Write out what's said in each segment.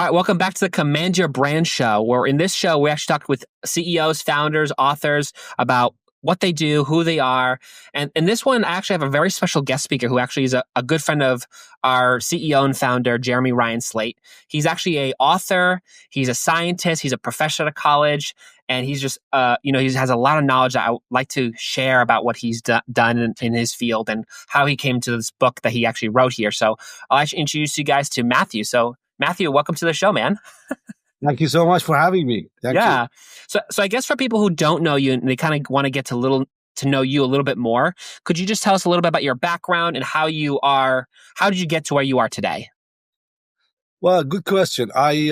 All right, welcome back to the Command Your Brand Show, where in this show, we actually talk with CEOs, founders, authors about what they do, who they are. And in this one, I actually have a very special guest speaker who actually is a good friend of our CEO and founder, Jeremy Ryan Slate. He's actually an author, he's a scientist, he's a professor at a college, and he's just, he has a lot of knowledge that I would like to share about what he's done in his field and how he came to this book that he actually wrote here. So I'll actually introduce you guys to Matthew. So Matthew, welcome to the show, man. Thank you so much for having me. Thank you. So I guess for people who don't know you and they kind of want to get to know you a little bit more, could you just tell us a little bit about your background and how did you get to where you are today? Well, good question. I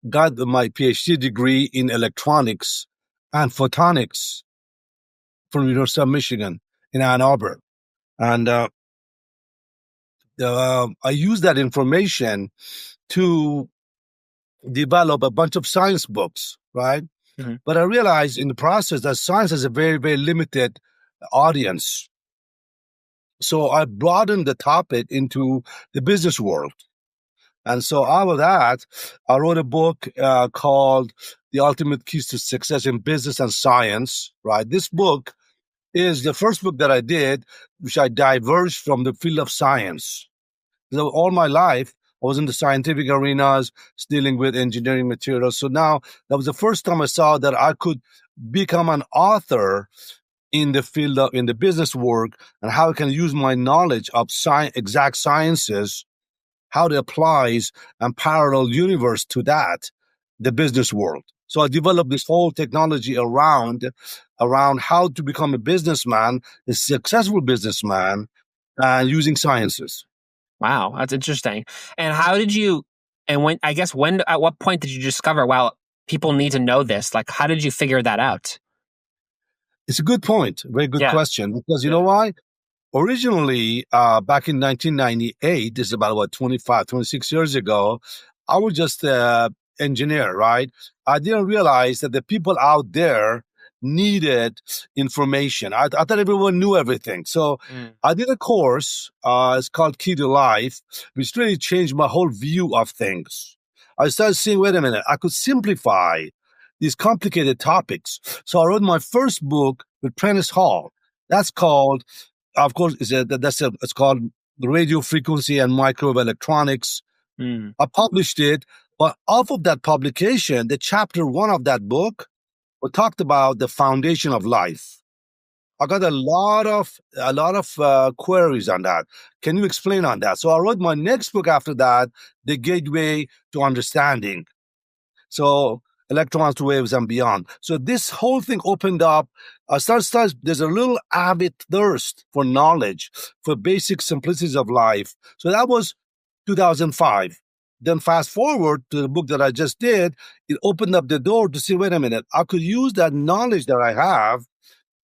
got my PhD degree in electronics and photonics from University of Michigan in Ann Arbor. And I used that information to develop a bunch of science books, right? Mm-hmm. But I realized in the process that science has a very, very limited audience. So I broadened the topic into the business world. And so out of that, I wrote a book called The Ultimate Keys to Success in Business and Science, right? This book is the first book that I did, which I diverged from the field of science. So all my life, I was in the scientific arenas, dealing with engineering materials. So now that was the first time I saw that I could become an author in the field of, in the business work, and how I can use my knowledge of exact sciences, how it applies and parallel universe to that, the business world. So I developed this whole technology around how to become a businessman, a successful businessman, using sciences. Wow, that's interesting. And how did you, at what point did you discover, wow, people need to know this? Like, how did you figure that out? It's a good point. Very good question. Because you know why? Originally, back in 1998, this is about 26 years ago, I was just an engineer, right? I didn't realize that the people out there needed information. I thought everyone knew everything. So I did a course, it's called Key to Life, which really changed my whole view of things. I started seeing, wait a minute, I could simplify these complicated topics. So I wrote my first book with Prentice Hall. That's called, of course, it's called Radio Frequency and Microwave Electronics. I published it, but off of that publication, the chapter 1 of that book, we talked about the foundation of life. I got a lot of queries on that. Can you explain on that? So I wrote my next book after that, The Gateway to Understanding. So electrons to waves and beyond. So this whole thing opened up. There's a little avid thirst for knowledge, for basic simplicities of life. So that was 2005. Then fast forward to the book that I just did, it opened up the door to see, wait a minute, I could use that knowledge that I have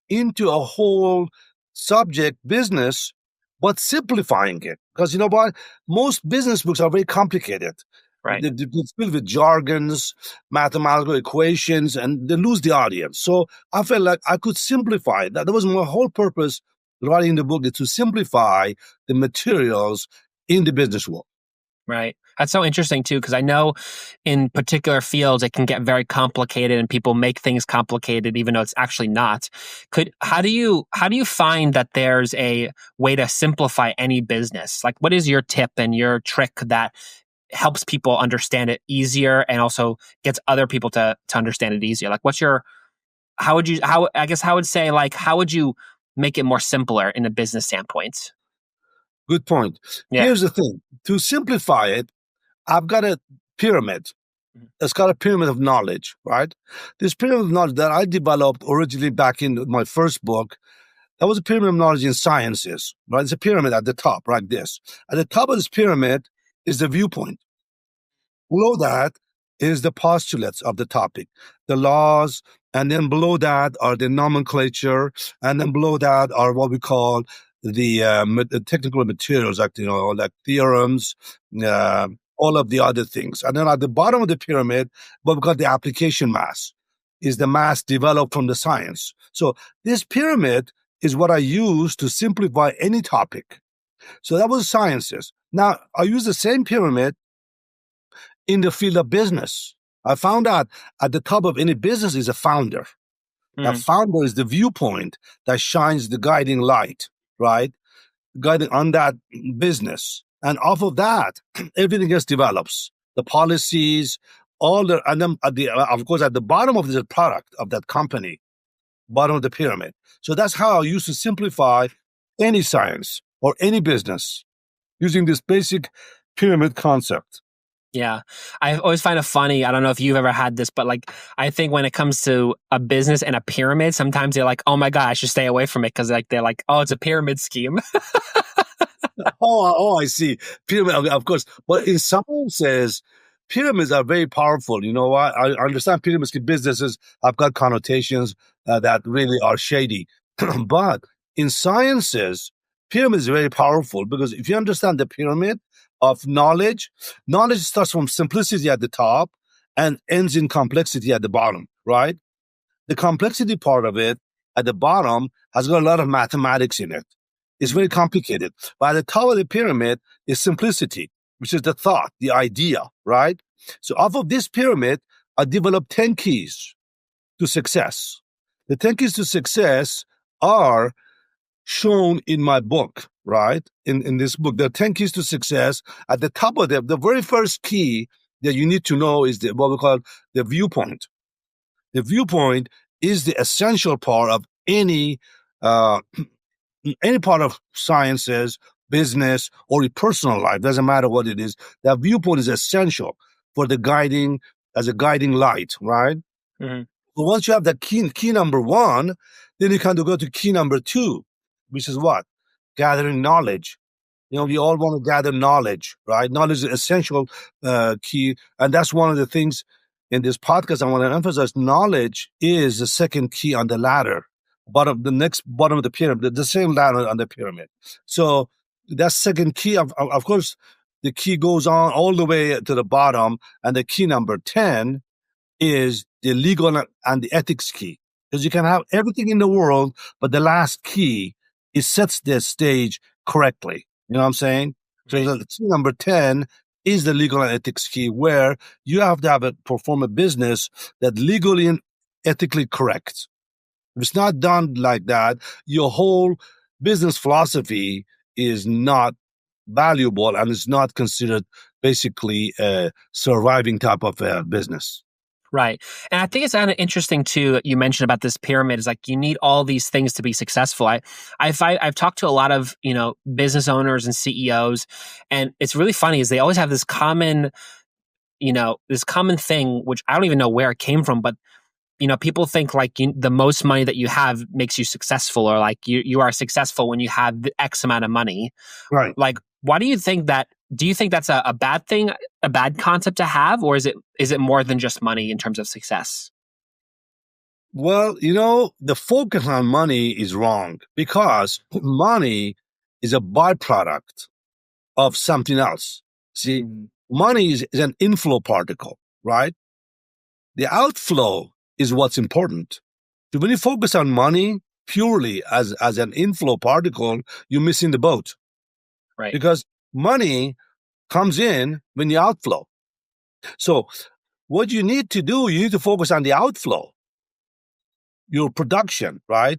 into a whole subject business, but simplifying it. Because you know what? Most business books are very complicated. Right. They're filled with jargons, mathematical equations, and they lose the audience. So I felt like I could simplify that. That was my whole purpose writing the book, is to simplify the materials in the business world. Right. That's so interesting too, because I know in particular fields it can get very complicated and people make things complicated even though it's actually not. How do you find that there's a way to simplify any business? Like, what is your tip and your trick that helps people understand it easier and also gets other people to understand it easier? Like, how would you make it more simpler in a business standpoint? Good point. Yeah. Here's the thing. To simplify it, I've got a pyramid. It's got a pyramid of knowledge, right? This pyramid of knowledge that I developed originally back in my first book, that was a pyramid of knowledge in sciences, right? It's a pyramid at the top, like this. At the top of this pyramid is the viewpoint. Below that is the postulates of the topic, the laws, and then below that are the nomenclature, and then below that are what we call the technical materials, like theorems, all of the other things. And then at the bottom of the pyramid, what we call the application mass, is the mass developed from the science. So this pyramid is what I use to simplify any topic. So that was sciences. Now I use the same pyramid in the field of business. I found out at the top of any business is a founder. That founder is the viewpoint that shines the guiding light, right? Guiding on that business. And off of that, everything else develops. The policies, and then of course, at the bottom of the product of that company, bottom of the pyramid. So that's how I used to simplify any science or any business using this basic pyramid concept. Yeah. I always find it funny. I don't know if you've ever had this, but like, I think when it comes to a business and a pyramid, sometimes they're like, oh my God, I should stay away from it. Cause like, they're like, oh, it's a pyramid scheme. I see. Pyramid, of course. But in sciences, pyramids are very powerful. You know what? I understand pyramids in businesses have got connotations that really are shady. But in sciences, pyramid is very powerful because if you understand the pyramid of knowledge, knowledge starts from simplicity at the top and ends in complexity at the bottom, right? The complexity part of it at the bottom has got a lot of mathematics in it. It's very complicated. But at the top of the pyramid is simplicity, which is the thought, the idea, right? So off of this pyramid, I developed 10 keys to success. The 10 keys to success are shown in my book, right? In this book, there are 10 keys to success. At the top of them, the very first key that you need to know is what we call the viewpoint. The viewpoint is the essential part of any part of sciences, business, or your personal life. Doesn't matter what it is. That viewpoint is essential for the guiding, as a guiding light, right? Mm-hmm. But once you have that key number one, then you kind of go to key number two, which is what? Gathering knowledge. You know, we all want to gather knowledge, right? Knowledge is an essential key. And that's one of the things in this podcast I want to emphasize. Knowledge is the second key on the ladder. Bottom of the pyramid, the same ladder on the pyramid. So that second key, of course, the key goes on all the way to the bottom, and the key number 10 is the legal and the ethics key. Because you can have everything in the world, but the last key, it sets the stage correctly. You know what I'm saying? So the key number 10 is the legal and ethics key, where you have to perform a business that legally and ethically correct. If it's not done like that, your whole business philosophy is not valuable and is not considered basically a surviving type of business. Right. And I think it's kind of interesting too that you mentioned about this pyramid is like you need all these things to be successful. I've talked to a lot of, business owners and CEOs, and it's really funny is they always have this common thing, which I don't even know where it came from, but people think like the most money that you have makes you successful, or like you are successful when you have the X amount of money. Right. Like, why do you think that's a bad thing, a bad concept to have, or is it more than just money in terms of success? Well, the focus on money is wrong because money is a byproduct of something else. See, money is an inflow particle, right? The outflow is what's important. So when you focus on money purely as an inflow particle, you're missing the boat. Right. Because money comes in when you outflow. So what you need to do, you need to focus on the outflow, your production, right?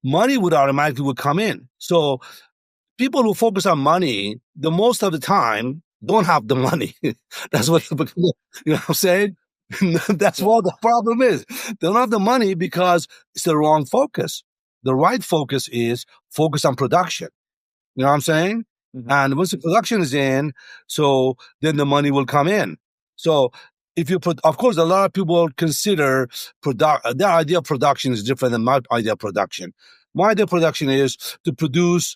Money would automatically come in. So people who focus on money, the most of the time, don't have the money. That's what, you know what I'm saying? That's what the problem is. They don't have the money because it's the wrong focus. The right focus is focus on production. You know what I'm saying? Mm-hmm. And once the production is in, so then the money will come in. So if you put, of course, a lot of people consider their idea of production is different than my idea of production. My idea of production is to produce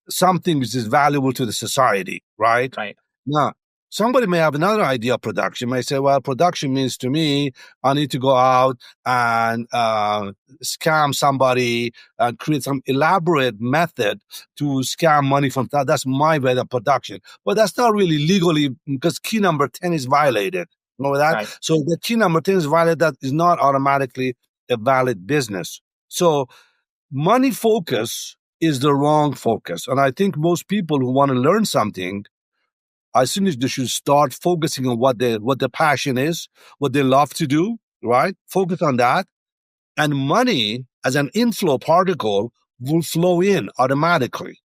something which is valuable to the society, right? Right. Now, somebody may have another idea of production, may say, well, production means to me, I need to go out and scam somebody and create some elaborate method to scam money from that. That's my way of production. But that's not really legally, because key number 10 is violated. You know that? Right. So the key number 10 is violated, that is not automatically a valid business. So money focus is the wrong focus. And I think most people who want to learn something I think they should start focusing on what their passion is, what they love to do, right? Focus on that. And money as an inflow particle will flow in automatically.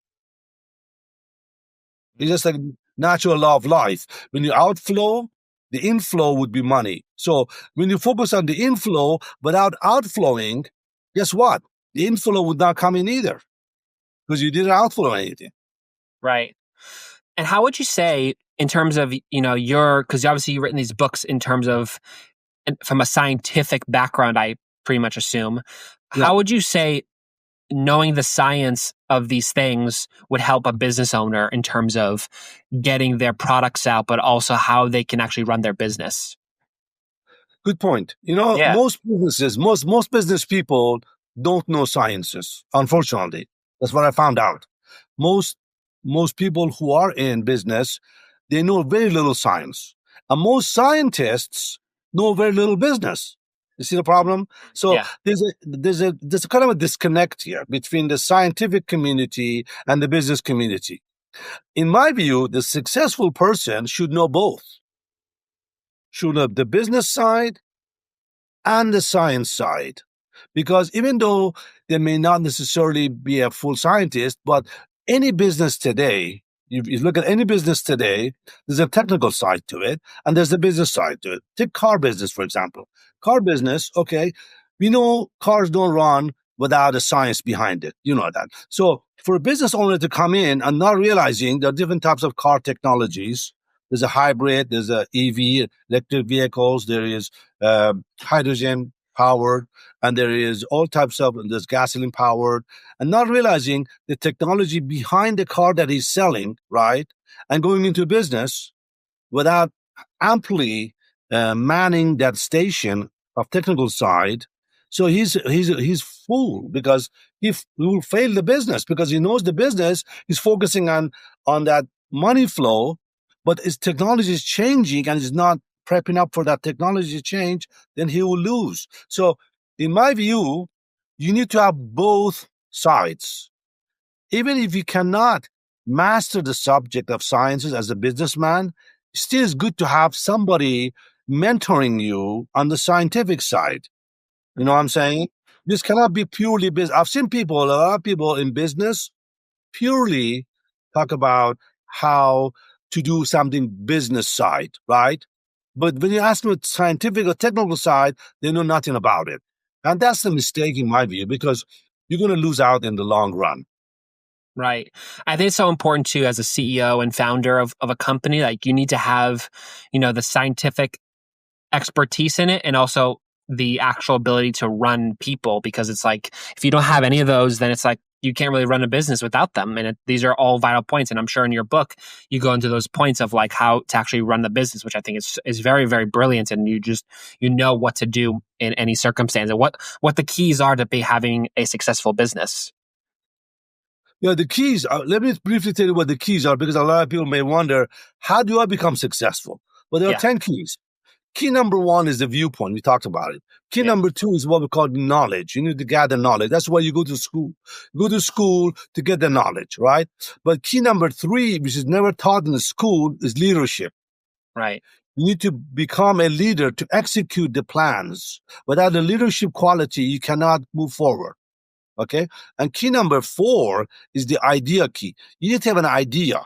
It's just like natural law of life. When you outflow, the inflow would be money. So when you focus on the inflow without outflowing, guess what? The inflow would not come in either because you didn't outflow anything. Right. And how would you say, in terms of, because obviously you've written these books in terms of, from a scientific background, I pretty much assume. Yeah. How would you say knowing the science of these things would help a business owner in terms of getting their products out, but also how they can actually run their business? Good point. Most businesses, most business people don't know sciences, unfortunately. That's what I found out. Most people who are in business, they know very little science. And most scientists know very little business. You see the problem? So there's a kind of a disconnect here between the scientific community and the business community. In my view, the successful person should know both. Should know the business side and the science side. Because even though they may not necessarily be a full scientist, but any business today, if you look at any business today, there's a technical side to it, and there's the business side to it. Take car business, for example. Car business, okay, we know cars don't run without a science behind it. You know that. So for a business owner to come in and not realizing there are different types of car technologies, there's a hybrid, there's a EV, electric vehicles, there is hydrogen powered, and there is all types of, there's gasoline powered, and not realizing the technology behind the car that he's selling, right? And going into business without amply manning that station of technical side. So he's fool because he will fail the business because he knows the business. He's focusing on that money flow, but his technology is changing and is not prepping up for that technology change, then he will lose. So in my view, you need to have both sides. Even if you cannot master the subject of sciences as a businessman, still is good to have somebody mentoring you on the scientific side. You know what I'm saying? This cannot be purely business. I've seen a lot of people in business purely talk about how to do something business side, right? But when you ask them scientific or technical side, they know nothing about it. And that's the mistake in my view, because you're going to lose out in the long run. Right. I think it's so important too, as a CEO and founder of a company, like you need to have, the scientific expertise in it and also the actual ability to run people, because it's like, if you don't have any of those, then it's like, you can't really run a business without them. And these are all vital points. And I'm sure in your book, you go into those points of like how to actually run the business, which I think is very, very brilliant. And you know what to do in any circumstance and what the keys are to be having a successful business. Yeah, the keys, let me briefly tell you what the keys are, because a lot of people may wonder, how do I become successful? Well, there are 10 keys. Key number 1 is the viewpoint. We talked about it. Key number 2 is what we call knowledge. You need to gather knowledge. That's why you go to school. You go to school to get the knowledge, right? But key number 3, which is never taught in the school, is leadership. Right. You need to become a leader to execute the plans. Without the leadership quality, you cannot move forward. Okay? And key number 4 is the idea key. You need to have an idea.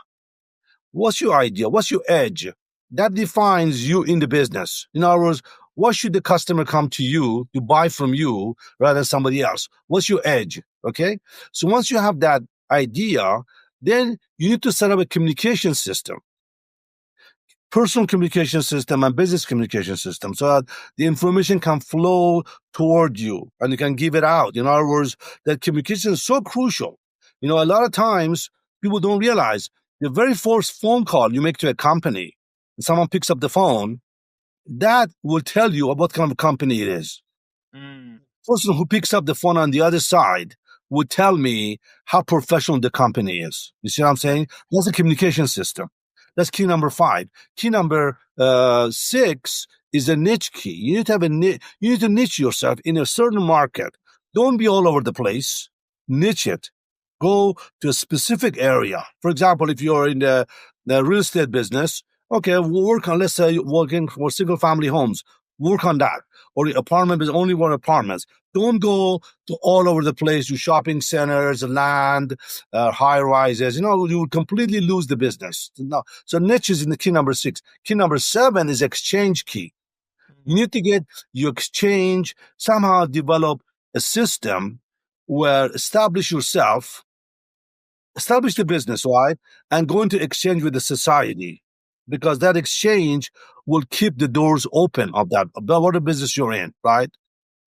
What's your idea? What's your edge? That defines you in the business. In other words, what should the customer come to you to buy from you rather than somebody else? What's your edge? Okay? So once you have that idea, then you need to set up a communication system. Personal communication system and business communication system, so that the information can flow toward you and you can give it out. In other words, that communication is so crucial. A lot of times people don't realize the very first phone call you make to a company, and someone picks up the phone, that will tell you what kind of company it is. The person who picks up the phone on the other side would tell me how professional the company is. You see what I'm saying? That's a communication system. That's key number 5. Key number 6 is a niche key. You need to have you need to niche yourself in a certain market. Don't be all over the place. Niche it. Go to a specific area. For example, if you're in the the real estate business. Okay, work on, let's say, working for single family homes. Work on that. Or the apartment is only one apartments. Don't go to all over the place to shopping centers, land, high rises. You would completely lose the business. No. So niche is in the key number 6. Key number 7 is exchange key. You need to get your exchange, somehow develop a system where establish yourself, establish the business, right? And go into exchange with the society, because that exchange will keep the doors open of that, about what the business you're in, right?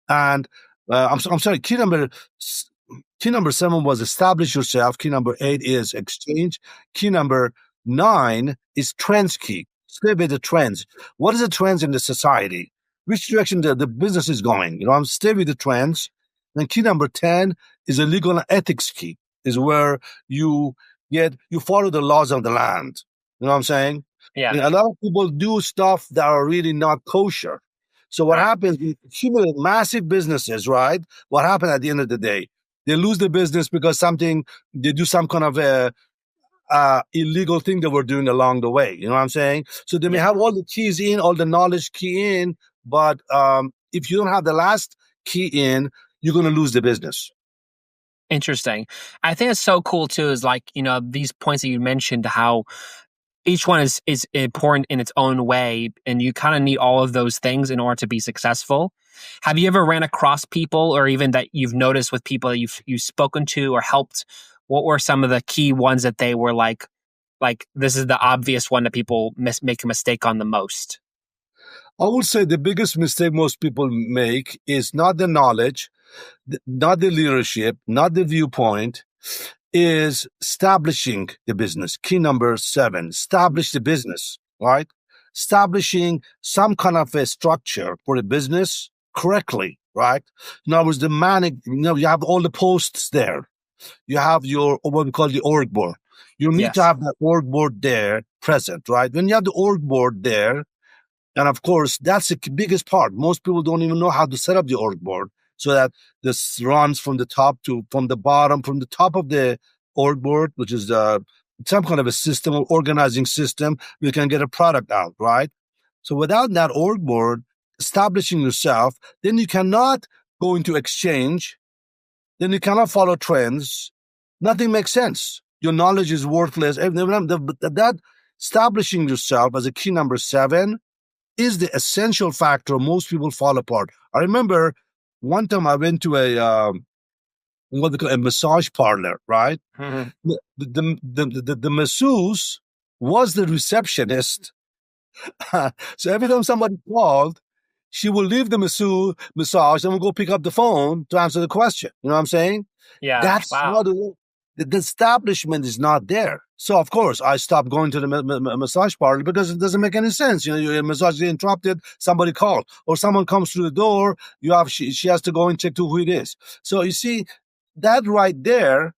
And I'm sorry, key number 7 was establish yourself. Key number 8 is exchange. Key number 9 is trends key. Stay with the trends. What is the trends in the society? Which direction the business is going? I'm stay with the trends. And key number 10 is a legal and ethics key, is where you follow the laws of the land. You know what I'm saying? Yeah. A lot of people do stuff that are really not kosher. So what happens, we accumulate massive businesses, right? What happened at the end of the day? They lose the business because they do some kind of a illegal thing they were doing along the way. You know what I'm saying? So they may have all the keys in, all the knowledge key in, but if you don't have the last key in, you're going to lose the business. Interesting. I think it's so cool too, is like, these points that you mentioned, how each one is important in its own way, and you kind of need all of those things in order to be successful. Have you ever ran across people, or even that you've noticed with people that you've spoken to or helped? What were some of the key ones that they were like this is the obvious one that people make a mistake on the most? I would say the biggest mistake most people make is not the knowledge, not the leadership, not the viewpoint, is establishing the business. Key number 7, establish the business, right? Establishing some kind of a structure for the business correctly, right? In other words, you have all the posts there. You have your, what we call the org board. You need to have that org board there present, right? When you have the org board there, and of course, that's the biggest part. Most people don't even know how to set up the org board so that this runs from the top from the top of the org board, which is some kind of a system or organizing system, you can get a product out, right? So without that org board, establishing yourself, then you cannot go into exchange, then you cannot follow trends. Nothing makes sense. Your knowledge is worthless. That establishing yourself as a key number 7 is the essential factor most people fall apart. I remember one time I went to a massage parlor, right? Mm-hmm. The masseuse was the receptionist. So every time somebody called, she will leave the massage and will go pick up the phone to answer the question. You know what I'm saying? Yeah. That's not the establishment is not there. So of course I stopped going to the massage parlor because it doesn't make any sense. Your massage is interrupted, somebody called, or someone comes through the door. She has to go and check to who it is. So you see, that right there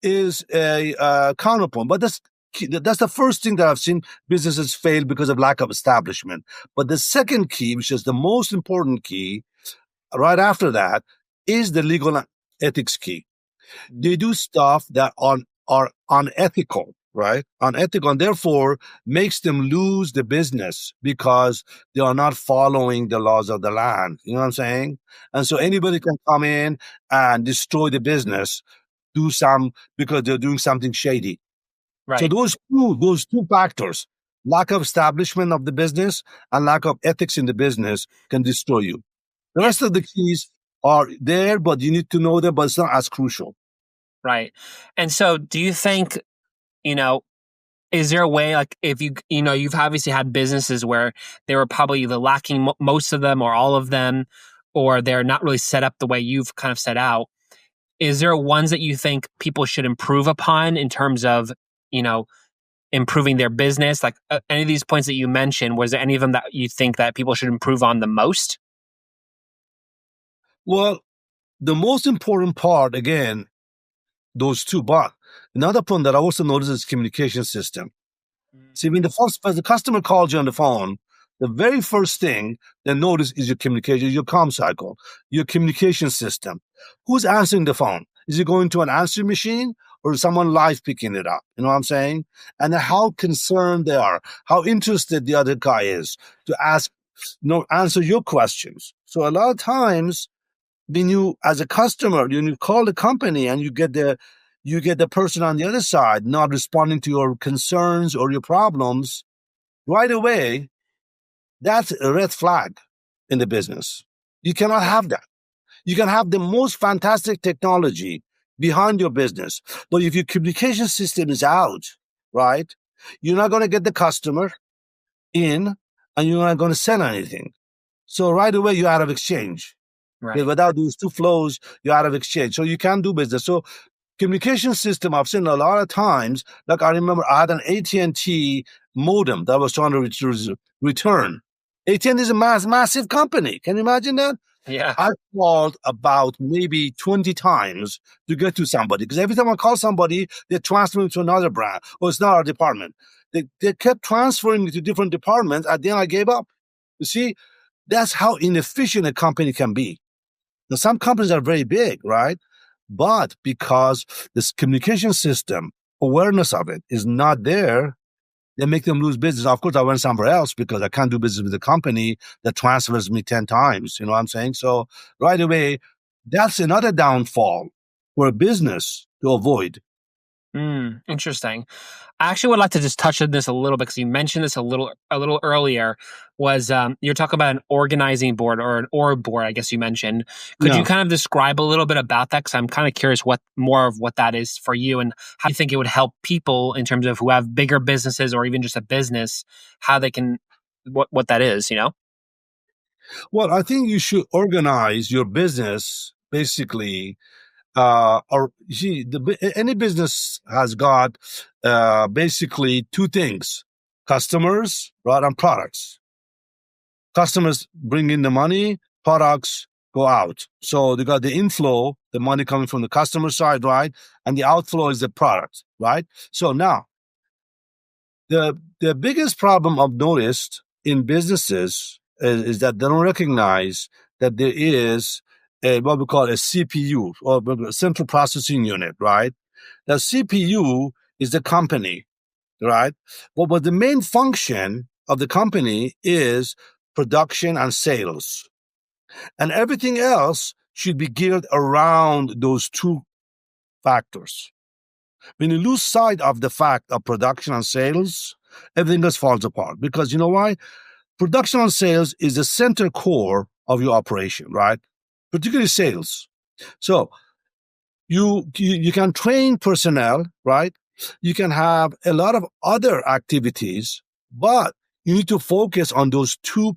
is a counterpoint. But that's the first thing that I've seen businesses fail because of lack of establishment. But the second key, which is the most important key, right after that, is the legal and ethics key. They do stuff that are unethical, right? Unethical, and therefore makes them lose the business because they are not following the laws of the land. You know what I'm saying? And so anybody can come in and destroy the business, because they're doing something shady. Right. So those two factors, lack of establishment of the business and lack of ethics in the business, can destroy you. The rest of the keys are there, but you need to know them, but it's not as crucial. Right. And so do you think, is there a way, like, if you've obviously had businesses where they were probably either lacking most of them or all of them, or they're not really set up the way you've kind of set out. Is there ones that you think people should improve upon in terms of, improving their business? Like any of these points that you mentioned, was there any of them that you think that people should improve on the most? Well, the most important part, again, those two, but another point that I also noticed is communication system. See, when the customer calls you on the phone, the very first thing they notice is your communication, your comm cycle, your communication system. Who's answering the phone? Is it going to an answering machine or someone live picking it up? You know what I'm saying? And how concerned they are, how interested the other guy is to ask, answer your questions. So a lot of times when you, as a customer, when you call the company and you get the person on the other side not responding to your concerns or your problems right away, that's a red flag in the business. You cannot have that. You can have the most fantastic technology behind your business, but if your communication system is out, right, you're not going to get the customer in and you're not going to sell anything. So right away, you're out of exchange. Right. Without those two flows, you're out of exchange. So you can't do business. So communication system, I've seen a lot of times, like I remember I had an AT&T modem that I was trying to return. AT&T is a massive company. Can you imagine that? Yeah. I called about maybe 20 times to get to somebody, because every time I call somebody, they transfer me to another brand, or it's not our department. They kept transferring me to different departments. At the end, I gave up. You see, that's how inefficient a company can be. Now, some companies are very big, right? But because this communication system, awareness of it is not there, they make them lose business. Of course, I went somewhere else because I can't do business with a company that transfers me 10 times. You know what I'm saying? So right away, that's another downfall for a business to avoid. Interesting. I actually would like to just touch on this a little bit because you mentioned this a little earlier. Was you're talking about an organizing board or an org board? I guess you mentioned. Could you kind of describe a little bit about that? Because I'm kind of curious what that is for you, and how you think it would help people in terms of who have bigger businesses or even just a business, how they can what that is. You know. Well, I think you should organize your business basically. Or you see, any business has got basically two things: customers, right, and products. Customers bring in the money, products go out. So they got the inflow, the money coming from the customer side, right, and the outflow is the product, right. So now, the biggest problem I've noticed in businesses is that they don't recognize that there is what we call a CPU, or central processing unit, right? The CPU is the company, right? But the main function of the company is production and sales. And everything else should be geared around those two factors. When you lose sight of the fact of production and sales, everything else falls apart. Because you know why? Production and sales is the center core of your operation, right? Particularly sales. So you can train personnel, right? You can have a lot of other activities, but you need to focus on those two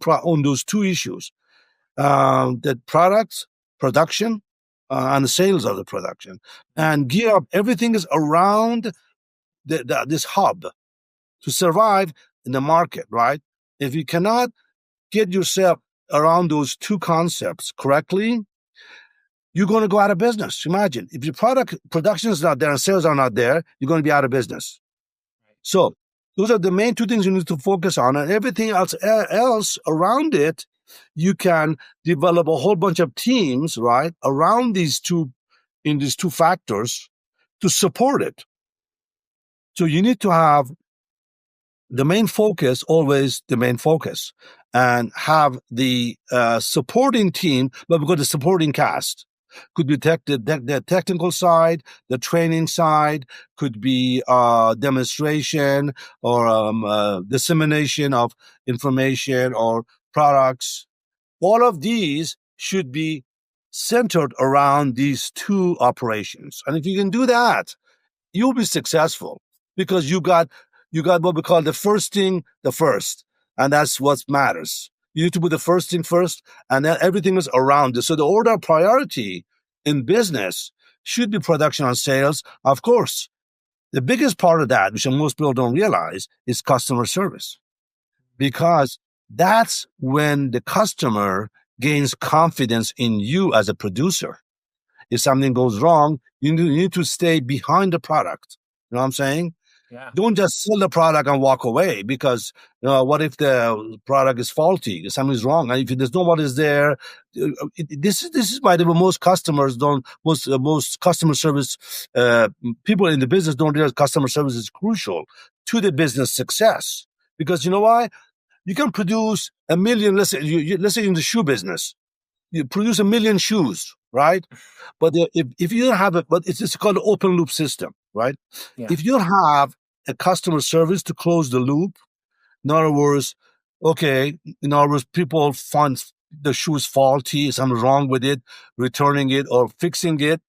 issues: the products, production, and the sales of the production, and gear up. Everything is around this hub to survive in the market, right? If you cannot get yourself around those two concepts correctly, you're going to go out of business. Imagine if your production is not there and sales are not there, you're going to be out of business. So those are the main two things you need to focus on, and everything else around it, you can develop a whole bunch of teams, right, around these two factors to support it. So you need to have the main focus, always the main focus, and have the supporting team, but we've got the supporting cast. Could be the technical side, the training side, could be demonstration or dissemination of information or products. All of these should be centered around these two operations. And if you can do that, you'll be successful, because you got what we call the first thing the first, and that's what matters. You need to put the first thing first, and then everything is around it. So the order of priority in business should be production and sales. Of course, the biggest part of that, which most people don't realize, is customer service, because that's when the customer gains confidence in you as a producer. If something goes wrong, you need to stay behind the product. You know what I'm saying? Yeah. Don't just sell the product and walk away, because what if the product is faulty? Something's wrong, and if there's nobody there, this is why most customers don't most customer service people in the business don't realize customer service is crucial to the business success. Because you know why? You can produce a million. Let's say in the shoe business, you produce a million shoes, right? But if you don't have it, but it's called an open loop system, right? Yeah. If you have a customer service to close the loop, in other words, people find the shoes faulty, something wrong with it, returning it or fixing it,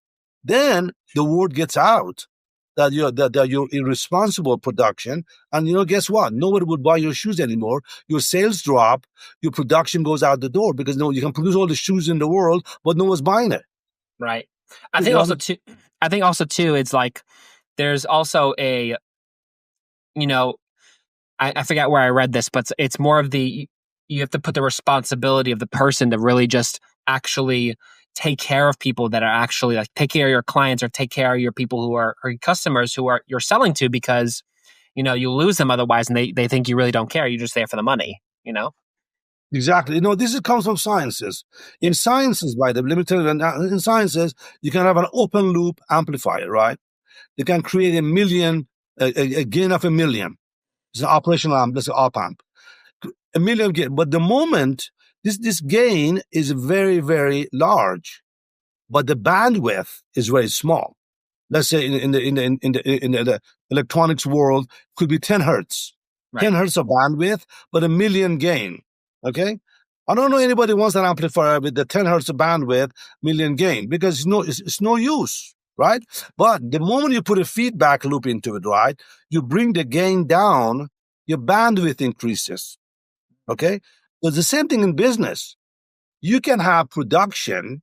then the word gets out that you're irresponsible production, and guess what? Nobody would buy your shoes anymore. Your sales drop, your production goes out the door, because you can produce all the shoes in the world, but no one's buying it. Right. I think also too, it's like there's also a, I forget where I read this, but it's more of you have to put the responsibility of the person to really just actually take care of people that are actually like take care of your clients or take care of your people who are your customers who are you're selling to, because you lose them otherwise, and they think you really don't care. You're just there for the money. Exactly. This comes from sciences. In sciences, by the limited, in sciences, you can have an open loop amplifier, right? You can create a gain of a million. It's an operational amp, that's an op amp. A million gain. But the moment this gain is very, very large, but the bandwidth is very small. Let's say in the electronics world, could be 10 hertz. Right. 10 hertz of bandwidth, but a million gain. Okay? I don't know anybody wants an amplifier with the 10 hertz of bandwidth, million gain, because it's no use, right? But the moment you put a feedback loop into it, right, you bring the gain down, your bandwidth increases. Okay? So it's the same thing in business. You can have production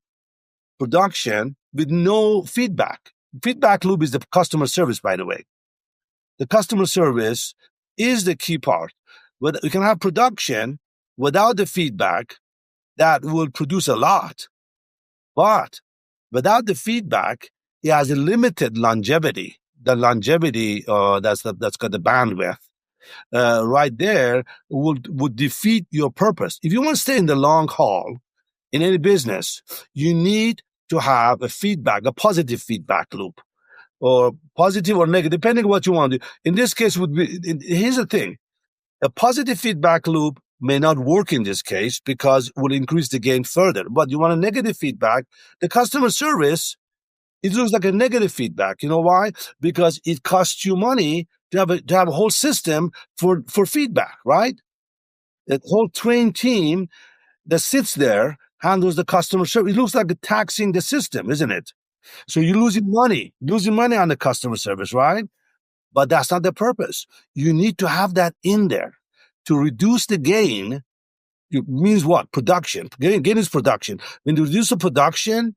with no feedback. Feedback loop is the customer service, by the way. The customer service is the key part. But you can have production without the feedback that will produce a lot. But without the feedback, it has a limited longevity. The longevity that's got the bandwidth. Right there would defeat your purpose. If you want to stay in the long haul in any business, you need to have a positive feedback loop, or positive or negative, depending on what you want to do. In this case, here's the thing. A positive feedback loop may not work in this case because it will increase the gain further. But you want a negative feedback. The customer service, it looks like a negative feedback. You know why? Because it costs you money to have a whole system for feedback, right? The whole trained team that sits there handles the customer service. It looks like taxing the system, isn't it? So you're losing money on the customer service, right? But that's not the purpose. You need to have that in there to reduce the gain. It means what? Production. Gain is production. When you reduce the production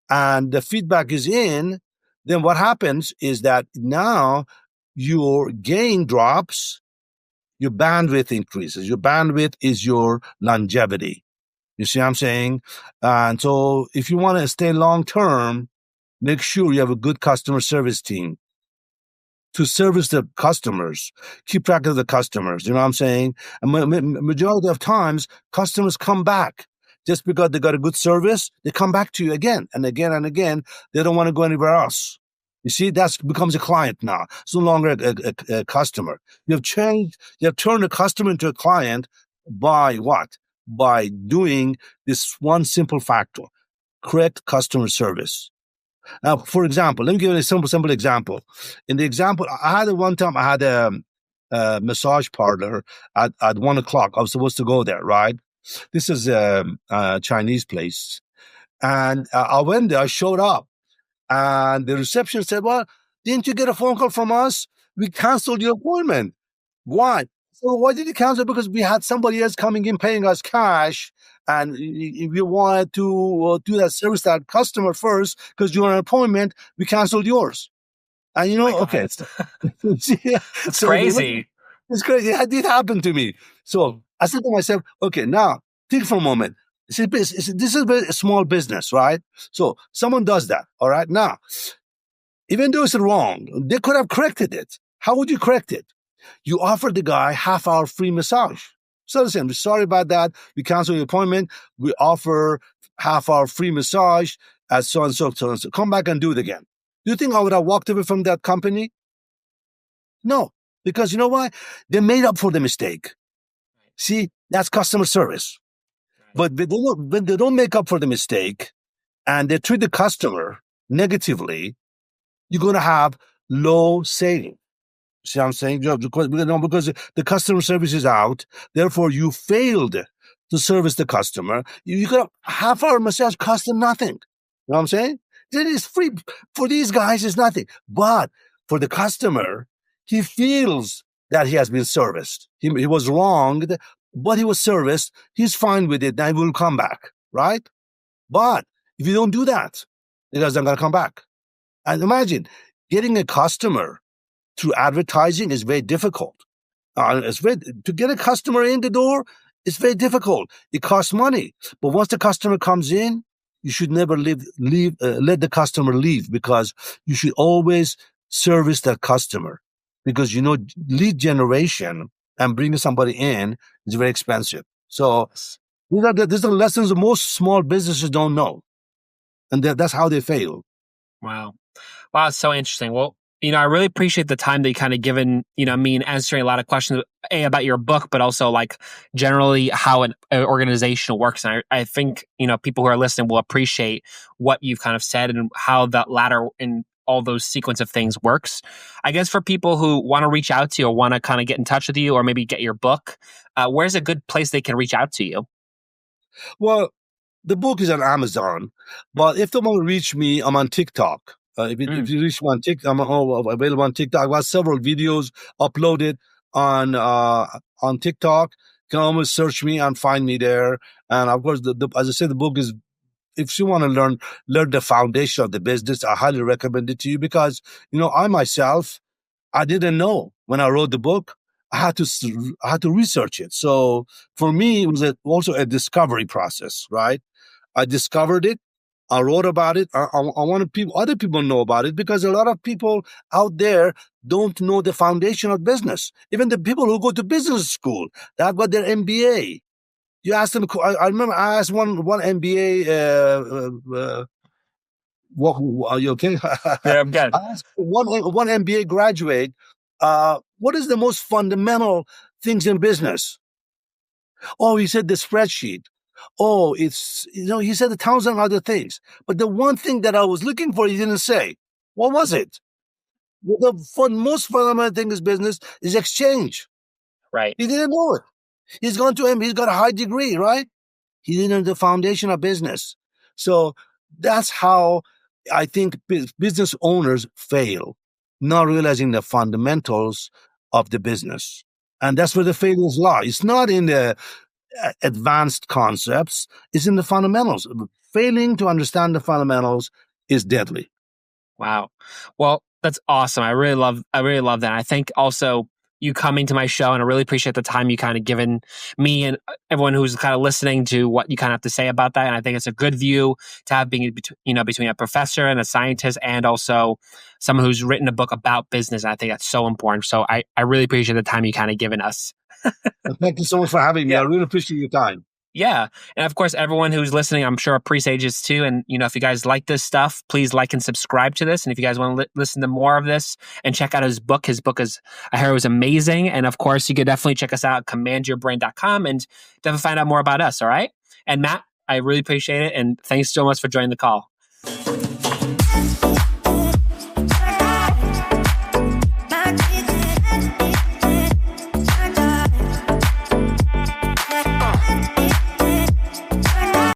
and the feedback is in, then what happens is that now your gain drops, your bandwidth increases. Your bandwidth is your longevity. You see what I'm saying? And so if you want to stay long term, make sure you have a good customer service team to service the customers, keep track of the customers. You know what I'm saying? And majority of times, customers come back. Just because they got a good service, they come back to you again and again and again. They don't want to go anywhere else. You see, that becomes a client now. It's no longer a customer. You have turned a customer into a client by what? By doing this one simple factor: correct customer service. Now, for example, let me give you a simple example. In the example, I had a massage parlor at 1:00. I was supposed to go there, right? This is a Chinese place. And I went there, I showed up, and the reception said, "Well, didn't you get a phone call from us? We canceled your appointment." Why? So why did you cancel? Because we had somebody else coming in paying us cash, and if you wanted to do that service that customer first because you're on an appointment, we canceled yours. And okay. It's crazy. It's crazy. It did happen to me. So I said to myself, okay, now think for a moment. This is a small business, right? So someone does that, all right? Now, even though it's wrong, they could have corrected it. How would you correct it? You offer the guy half-hour free massage. So listen, we're sorry about that. We cancel your appointment. We offer half-hour free massage at so and so, so and so. Come back and do it again. Do you think I would have walked away from that company? No, because you know why? They made up for the mistake. See, that's customer service. But when they don't make up for the mistake and they treat the customer negatively, you're going to have low sales. See what I'm saying? Because the customer service is out. Therefore, you failed to service the customer. You got half-hour massage cost them nothing. You know what I'm saying? It is free. For these guys, it's nothing. But for the customer, he feels that he has been serviced. He was wronged, but he was serviced. He's fine with it. Now he will come back, right? But if you don't do that, he doesn't going to come back. And imagine getting a customer through advertising is very difficult. To get a customer in the door, it's very difficult. It costs money. But once the customer comes in, you should never let the customer leave, because you should always service that customer. Because, lead generation and bringing somebody in is very expensive. So these are the lessons that most small businesses don't know. And that's how they fail. Wow. Wow, it's so interesting. Well, I really appreciate the time that you kind of given, me in answering a lot of questions, about your book, but also like generally how an organization works. And I think, people who are listening will appreciate what you've kind of said and how that ladder in all those sequence of things works. I guess for people who want to reach out to you or want to kind of get in touch with you or maybe get your book, where's a good place they can reach out to you? Well, the book is on Amazon, but if they want to reach me, I'm on TikTok. If you reach me on TikTok, I'm available on TikTok. I've got several videos uploaded on TikTok. You can almost search me and find me there. And of course, as I said, the book is, if you want to learn the foundation of the business, I highly recommend it to you, because, I myself, I didn't know when I wrote the book. I had to research it. So for me, it was also a discovery process, right? I discovered it. I wrote about it. I wanted other people to know about it, because a lot of people out there don't know the foundation of business. Even the people who go to business school, they have got their MBA. You ask them. I remember I asked one MBA. Are you okay? Yeah, I'm good. I asked one MBA graduate, what is the most fundamental things in business? Oh, he said the spreadsheet. Oh, it's, he said 1,000 other things. But the one thing that I was looking for, he didn't say. What was it? The most fundamental thing in business is exchange. Right. He didn't know it. He's got a high degree, right? He didn't know the foundation of business. So that's how I think business owners fail, not realizing the fundamentals of the business. And that's where the failures lie. It's not in the advanced concepts, it's in the fundamentals. Failing to understand the fundamentals is deadly. Wow. Well, that's awesome. I really love that. I think also you coming to my show, and I really appreciate the time you kind of given me and everyone who's kind of listening to what you kind of have to say about that. And I think it's a good view to have being, between a professor and a scientist, and also someone who's written a book about business. And I think that's so important. So I really appreciate the time you kind of given us. Thank you so much for having me. Yeah. I really appreciate your time. Yeah. And of course, everyone who's listening, I'm sure appreciates too. And, if you guys like this stuff, please like and subscribe to this. And if you guys want to listen to more of this and check out his book is, I heard it was amazing. And of course, you could definitely check us out at commandyourbrain.com and definitely find out more about us. All right. And Matt, I really appreciate it. And thanks so much for joining the call.